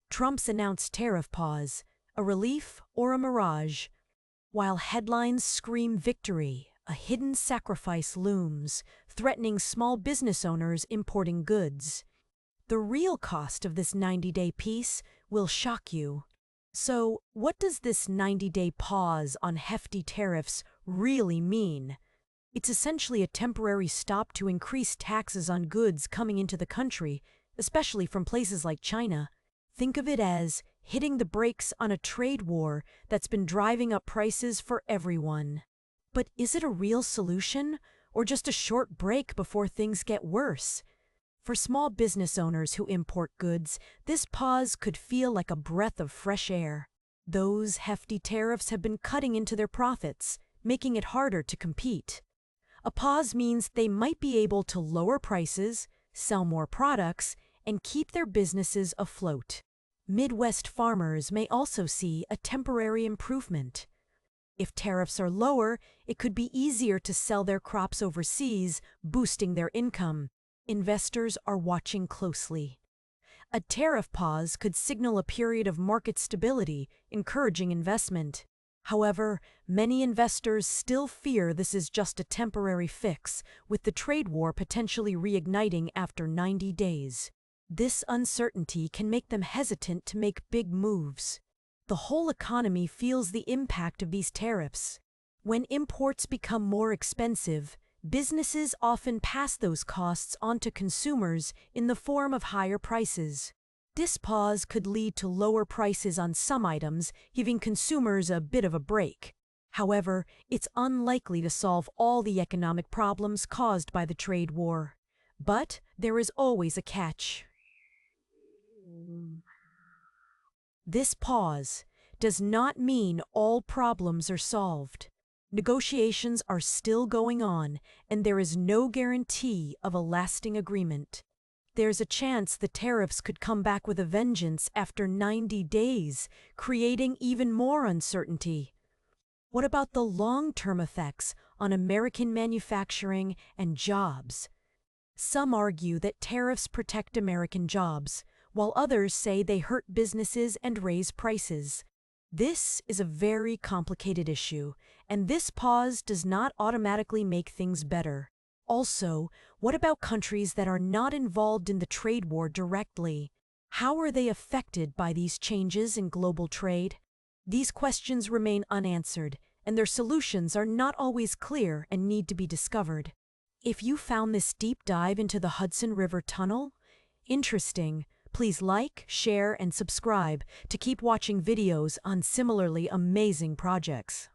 Trump's announced tariff pause, a relief or a mirage? While headlines scream victory, a hidden sacrifice looms, threatening small business owners importing goods. The real cost of this 90-day peace will shock you. So, what does this 90-day pause on hefty tariffs really mean? It's essentially a temporary stop to increase taxes on goods coming into the country, especially from places like China. Think of it as hitting the brakes on a trade war that's been driving up prices for everyone. But is it a real solution, or just a short break before things get worse? For small business owners who import goods, this pause could feel like a breath of fresh air. Those hefty tariffs have been cutting into their profits, making it harder to compete. A pause means they might be able to lower prices, sell more products, and keep their businesses afloat. Midwest farmers may also see a temporary improvement. If tariffs are lower, it could be easier to sell their crops overseas, boosting their income. Investors are watching closely. A tariff pause could signal a period of market stability, encouraging investment. However, many investors still fear this is just a temporary fix, with the trade war potentially reigniting after 90 days. This uncertainty can make them hesitant to make big moves. The whole economy feels the impact of these tariffs. When imports become more expensive, businesses often pass those costs on to consumers in the form of higher prices. This pause could lead to lower prices on some items, giving consumers a bit of a break. However, it's unlikely to solve all the economic problems caused by the trade war. But there is always a catch. This pause does not mean all problems are solved. Negotiations are still going on, and there is no guarantee of a lasting agreement. There's a chance the tariffs could come back with a vengeance after 90 days, creating even more uncertainty. What about the long-term effects on American manufacturing and jobs? Some argue that tariffs protect American jobs, while others say they hurt businesses and raise prices. This is a very complicated issue, and this pause does not automatically make things better. Also, what about countries that are not involved in the trade war directly? How are they affected by these changes in global trade? These questions remain unanswered, and their solutions are not always clear and need to be discovered. If you found this deep dive into the Hudson River Tunnel interesting, please like, share, and subscribe to keep watching videos on similarly amazing projects.